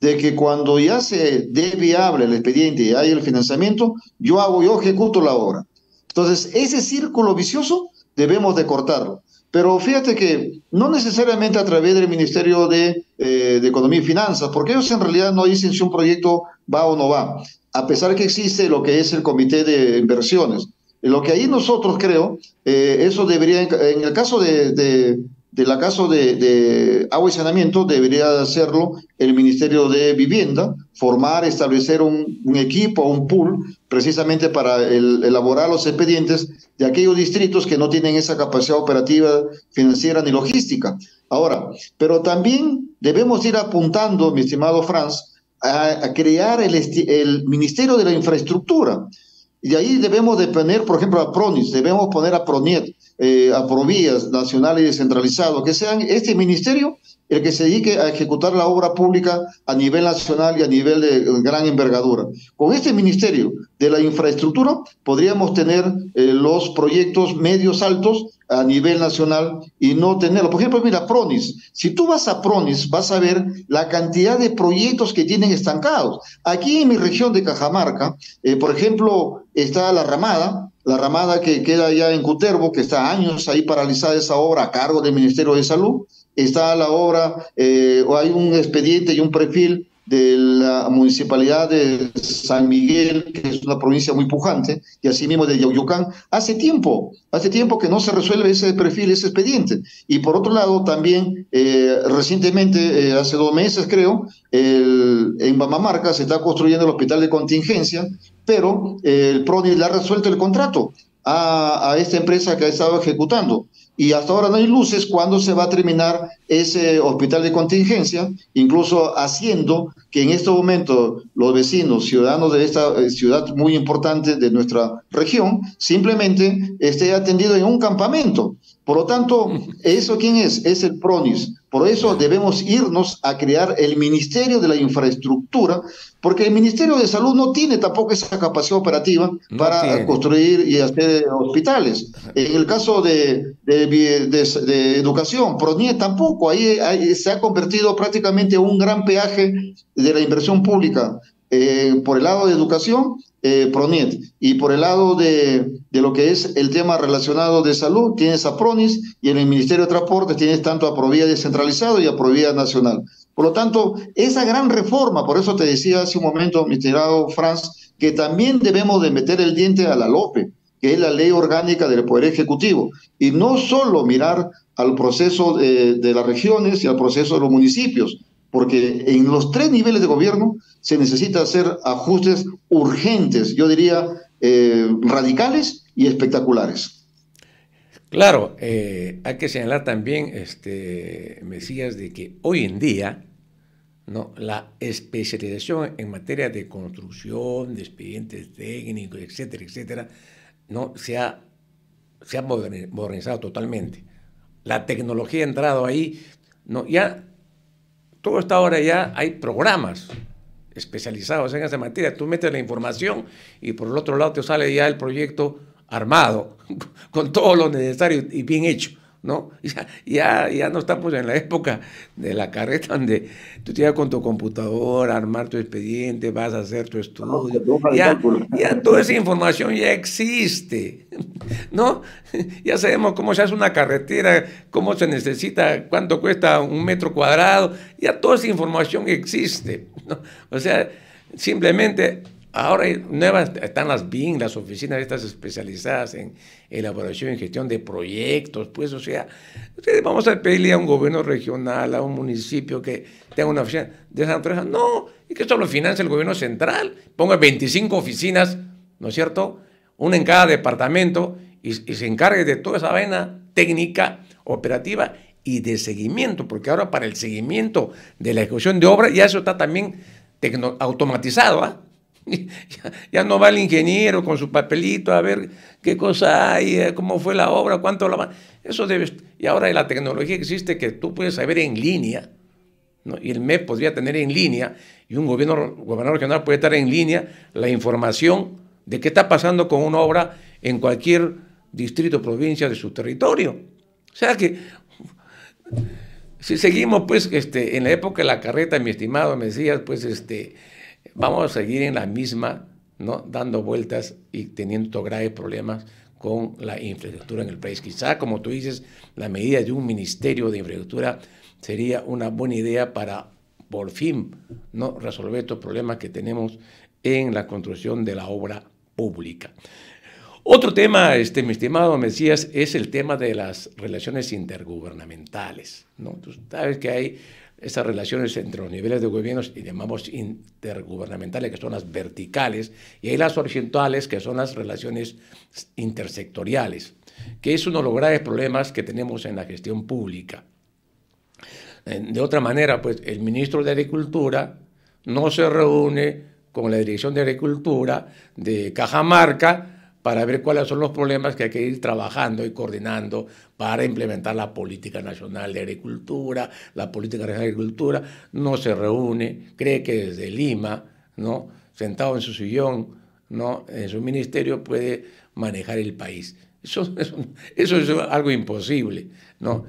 de que cuando ya se dé viable el expediente y hay el financiamiento, yo ejecuto la obra. Entonces, ese círculo vicioso debemos de cortarlo. Pero fíjate que no necesariamente a través del Ministerio de Economía y Finanzas, porque ellos en realidad no dicen si un proyecto va o no va, a pesar que existe lo que es el Comité de Inversiones. Lo que ahí nosotros creo, eso debería, en el caso de agua y saneamiento, debería hacerlo el Ministerio de Vivienda, formar, establecer un equipo, un pool, precisamente para elaborar los expedientes de aquellos distritos que no tienen esa capacidad operativa, financiera ni logística. Ahora, pero también debemos ir apuntando, mi estimado Franz, a crear el Ministerio de la Infraestructura. Y de ahí debemos de poner, por ejemplo, a PRONIS, debemos poner a PRONIET, a Provías Nacional y Descentralizado, que sean este ministerio el que se dedique a ejecutar la obra pública a nivel nacional y a nivel de gran envergadura. Con este ministerio de la infraestructura podríamos tener los proyectos medios altos a nivel nacional y no tenerlo. Por ejemplo, mira, PRONIS. Si tú vas a PRONIS, vas a ver la cantidad de proyectos que tienen estancados. Aquí en mi región de Cajamarca, por ejemplo, está la ramada que queda allá en Cutervo, que está años ahí paralizada esa obra a cargo del Ministerio de Salud. Está la obra, o hay un expediente y un perfil de la municipalidad de San Miguel, que es una provincia muy pujante, y asimismo de Yauyucán. Hace tiempo que no se resuelve ese perfil, ese expediente. Y por otro lado, también recientemente, hace 2 meses creo, en Mamamarca se está construyendo el hospital de contingencia, pero el PRONI le ha resuelto el contrato a esta empresa que ha estado ejecutando. Y hasta ahora no hay luces cuándo se va a terminar ese hospital de contingencia, incluso haciendo que en este momento los vecinos, ciudadanos de esta ciudad muy importante de nuestra región, simplemente esté atendido en un campamento. Por lo tanto, ¿eso quién es? Es el PRONIS. Por eso debemos irnos a crear el Ministerio de la Infraestructura, porque el Ministerio de Salud no tiene tampoco esa capacidad operativa para construir y hacer hospitales. En el caso de educación, PRONIET tampoco. Ahí se ha convertido prácticamente en un gran peaje de la inversión pública. Por el lado de educación, PRONIET, y por el lado de lo que es el tema relacionado de salud, tienes a PRONIS, y en el Ministerio de Transportes tienes tanto a Provía Descentralizado y a Provía Nacional. Por lo tanto, esa gran reforma, por eso te decía hace un momento, mi estimado Franz, que también debemos de meter el diente a la LOPE, que es la Ley Orgánica del Poder Ejecutivo, y no solo mirar al proceso de las regiones y al proceso de los municipios, porque en los 3 niveles de gobierno se necesita hacer ajustes urgentes, yo diría radicales y espectaculares. Claro, hay que señalar también, Mesías, de que hoy en día, ¿no?, la especialización en materia de construcción, de expedientes técnicos, etcétera, etcétera, ¿no?, se ha modernizado totalmente. La tecnología ha entrado ahí, ¿no? Ya todo está ahora, ya hay programas especializados en esa materia. Tú metes la información y por el otro lado te sale ya el proyecto armado, con todo lo necesario y bien hecho, ¿no? Ya no estamos en la época de la carreta donde tú te vas con tu computadora a armar tu expediente, vas a hacer tu estudio. Ya toda esa información ya existe, ¿no? Ya sabemos cómo se hace una carretera, cómo se necesita, cuánto cuesta 1 metro cuadrado, ya toda esa información existe, ¿no? O sea, simplemente ahora nuevas están las BIM, las oficinas estas especializadas en elaboración y gestión de proyectos, pues, o sea, vamos a pedirle a un gobierno regional, a un municipio que tenga una oficina de esa naturaleza. No, y que esto lo financia el gobierno central, ponga 25 oficinas, ¿no es cierto?, una en cada departamento, y se encargue de toda esa vaina técnica, operativa y de seguimiento, porque ahora para el seguimiento de la ejecución de obra ya eso está también automatizado, ¿ah? Ya no va el ingeniero con su papelito a ver qué cosa hay, cómo fue la obra, cuánto la va. Eso debe. Y ahora la tecnología existe que tú puedes saber en línea, ¿no? Y el MEP podría tener en línea, y un gobernador regional puede estar en línea la información de qué está pasando con una obra en cualquier distrito o provincia de su territorio. O sea que si seguimos pues en la época de la carreta, mi estimado Mesías, pues vamos a seguir en la misma, ¿no?, dando vueltas y teniendo graves problemas con la infraestructura en el país. Quizá, como tú dices, la medida de un ministerio de infraestructura sería una buena idea para, por fin, ¿no?, resolver estos problemas que tenemos en la construcción de la obra pública. Otro tema, mi estimado Mesías, es el tema de las relaciones intergubernamentales, ¿no? Tú sabes que hay esas relaciones entre los niveles de gobiernos y llamamos intergubernamentales, que son las verticales, y hay las horizontales, que son las relaciones intersectoriales, que es uno de los graves problemas que tenemos en la gestión pública. De otra manera, pues el ministro de Agricultura no se reúne con la Dirección de Agricultura de Cajamarca para ver cuáles son los problemas que hay que ir trabajando y coordinando para implementar la política nacional de agricultura, la política nacional de agricultura. No se reúne, cree que desde Lima, ¿no?, sentado en su sillón, ¿no?, en su ministerio, puede manejar el país. Eso es algo imposible, ¿no?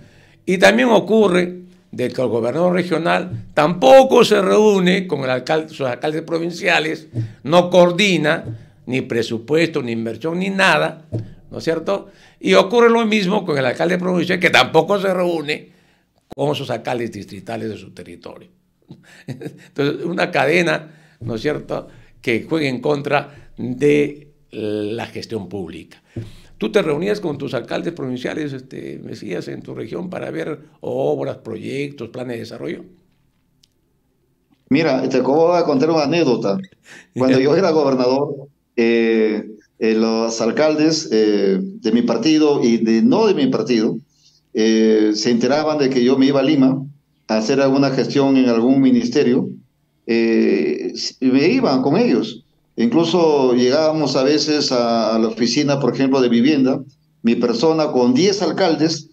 Y también ocurre de que el gobernador regional tampoco se reúne con sus alcaldes provinciales, no coordina ni presupuesto, ni inversión, ni nada, ¿no es cierto? Y ocurre lo mismo con el alcalde provincial, que tampoco se reúne con sus alcaldes distritales de su territorio. Entonces, una cadena, ¿no es cierto?, que juega en contra de la gestión pública. ¿Tú te reunías con tus alcaldes provinciales, Mesías, en tu región para ver obras, proyectos, planes de desarrollo? Mira, te voy a contar una anécdota. Cuando yo era gobernador, los alcaldes de mi partido y no de mi partido se enteraban de que yo me iba a Lima a hacer alguna gestión en algún ministerio, y me iban con ellos. Incluso llegábamos a veces a la oficina, por ejemplo, de vivienda, mi persona con 10 alcaldes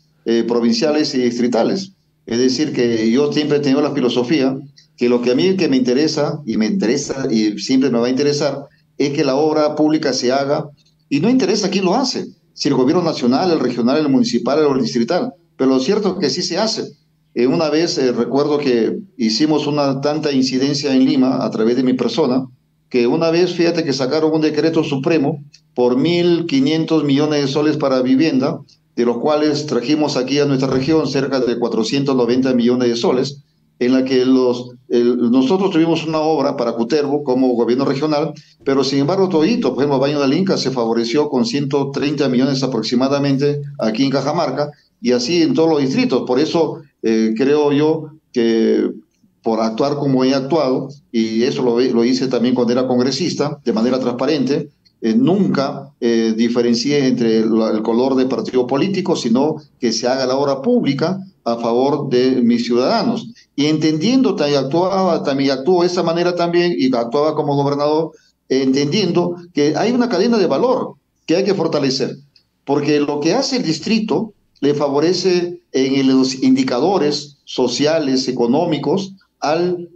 provinciales y distritales. Es decir, que yo siempre he tenido la filosofía que lo que a mí que me interesa y siempre me va a interesar es que la obra pública se haga, y no interesa quién lo hace, si el gobierno nacional, el regional, el municipal o el distrital, pero lo cierto es que sí se hace. Una vez recuerdo que hicimos una tanta incidencia en Lima a través de mi persona, que una vez, fíjate que sacaron un decreto supremo por 1.500 millones de soles para vivienda, de los cuales trajimos aquí a nuestra región cerca de 490 millones de soles, en la que nosotros tuvimos una obra para Cutervo como gobierno regional, pero sin embargo todito, por ejemplo, Baño del Inca se favoreció con 130 millones aproximadamente aquí en Cajamarca, y así en todos los distritos. Por eso creo yo que por actuar como he actuado, y eso lo hice también cuando era congresista, de manera transparente, nunca diferencié entre el color de partido político, sino que se haga la obra pública a favor de mis ciudadanos. Y entendiendo, también actuó de esa manera también, y actuaba como gobernador, entendiendo que hay una cadena de valor que hay que fortalecer, porque lo que hace el distrito le favorece en los indicadores sociales, económicos, al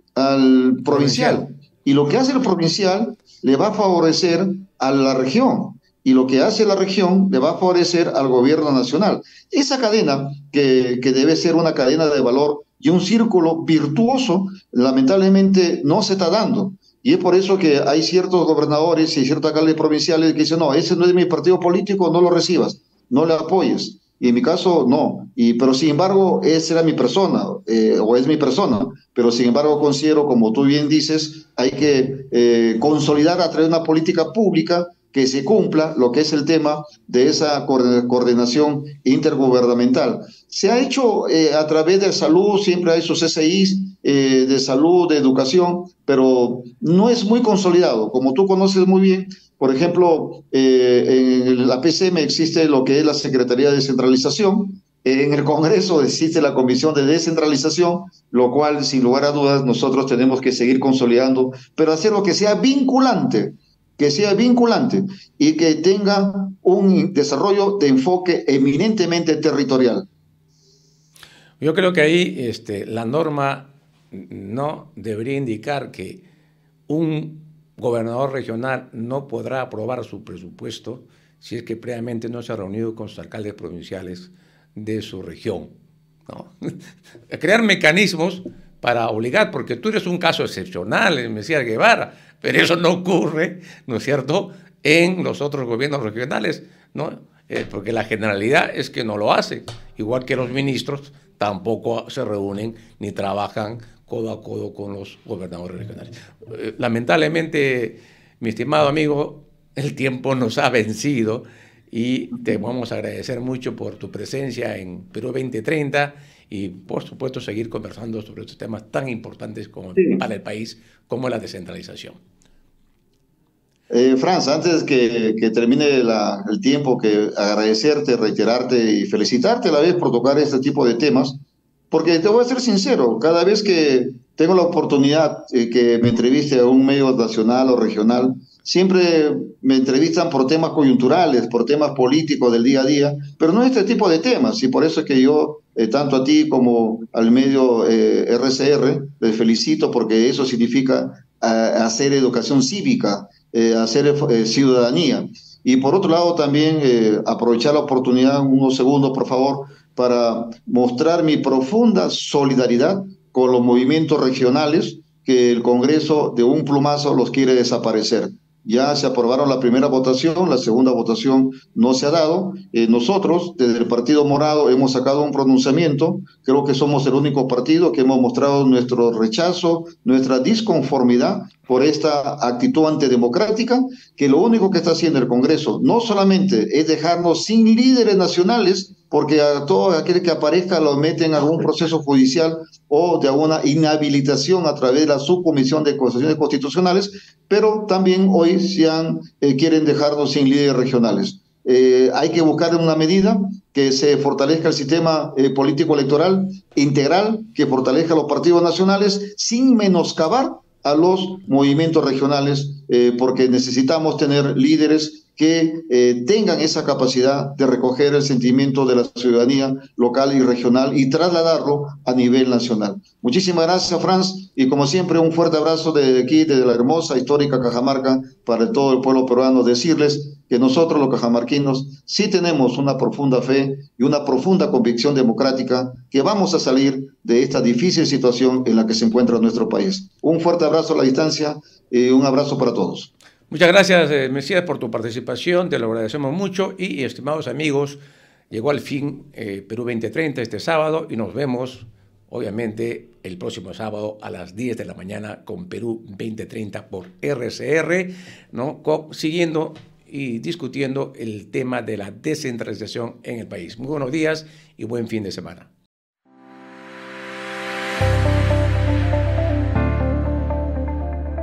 provincial. Y lo que hace el provincial le va a favorecer a la región. Y lo que hace la región le va a favorecer al gobierno nacional. Esa cadena, que debe ser una cadena de valor y un círculo virtuoso, lamentablemente no se está dando. Y es por eso que hay ciertos gobernadores y ciertos alcaldes provinciales que dicen, no, ese no es mi partido político, no lo recibas, no le apoyes. Y en mi caso, no. Pero sin embargo, esa era mi persona, o es mi persona. Pero sin embargo, considero, como tú bien dices, hay que consolidar a través de una política pública que se cumpla lo que es el tema de esa coordinación intergubernamental. Se ha hecho a través de salud, siempre hay sus CCIs de salud, de educación, pero no es muy consolidado. Como tú conoces muy bien, por ejemplo, en la PCM existe lo que es la Secretaría de Descentralización, en el Congreso existe la Comisión de Descentralización, lo cual, sin lugar a dudas, nosotros tenemos que seguir consolidando, pero hacer lo que sea vinculante y que tenga un desarrollo de enfoque eminentemente territorial. Yo creo que ahí la norma no debería indicar que un gobernador regional no podrá aprobar su presupuesto si es que previamente no se ha reunido con sus alcaldes provinciales de su región, ¿no? Crear mecanismos para obligar, porque tú eres un caso excepcional, Mesías Guevara, pero eso no ocurre, ¿no es cierto?, en los otros gobiernos regionales, ¿no? porque la generalidad es que no lo hace, igual que los ministros tampoco se reúnen ni trabajan codo a codo con los gobernadores regionales. Lamentablemente, mi estimado amigo, el tiempo nos ha vencido y te vamos a agradecer mucho por tu presencia en Perú 2030 y, por supuesto, seguir conversando sobre estos temas tan importantes para el país como la descentralización. Franz, antes que termine el tiempo, que agradecerte, reiterarte y felicitarte a la vez por tocar este tipo de temas, porque te voy a ser sincero, cada vez que tengo la oportunidad que me entreviste a un medio nacional o regional, siempre me entrevistan por temas coyunturales, por temas políticos del día a día, pero no este tipo de temas, y por eso es que yo, tanto a ti como al medio RCR, les felicito porque eso significa hacer educación cívica, hacer ciudadanía. Y por otro lado también aprovechar la oportunidad, unos segundos por favor, para mostrar mi profunda solidaridad con los movimientos regionales que el Congreso de un plumazo los quiere desaparecer. Ya se aprobaron la primera votación, la segunda votación no se ha dado. Nosotros, desde el Partido Morado, hemos sacado un pronunciamiento. Creo que somos el único partido que hemos mostrado nuestro rechazo, nuestra disconformidad por esta actitud antidemocrática, que lo único que está haciendo el Congreso no solamente es dejarnos sin líderes nacionales, porque a todo aquel que aparezca lo meten en algún proceso judicial o de alguna inhabilitación a través de la subcomisión de acusaciones constitucionales, pero también hoy quieren dejarnos sin líderes regionales. Hay que buscar una medida que se fortalezca el sistema político electoral integral, que fortalezca los partidos nacionales sin menoscabar a los movimientos regionales, porque necesitamos tener líderes que tengan esa capacidad de recoger el sentimiento de la ciudadanía local y regional y trasladarlo a nivel nacional. Muchísimas gracias, Franz, y como siempre un fuerte abrazo desde aquí, desde la hermosa, histórica Cajamarca, para todo el pueblo peruano. Decirles que nosotros los cajamarquinos sí tenemos una profunda fe y una profunda convicción democrática que vamos a salir de esta difícil situación en la que se encuentra nuestro país. Un fuerte abrazo a la distancia y un abrazo para todos. Muchas gracias, Mesías, por tu participación, te lo agradecemos mucho y, estimados amigos, llegó al fin Perú 2030 este sábado y nos vemos, obviamente, el próximo sábado a las 10 de la mañana con Perú 2030 por RCR, ¿no? Siguiendo y discutiendo el tema de la descentralización en el país. Muy buenos días y buen fin de semana.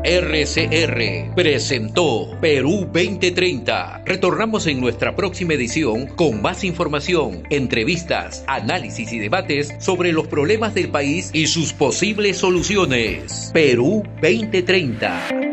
RCR presentó Perú 2030. Retornamos en nuestra próxima edición con más información, entrevistas, análisis y debates sobre los problemas del país y sus posibles soluciones. Perú 2030.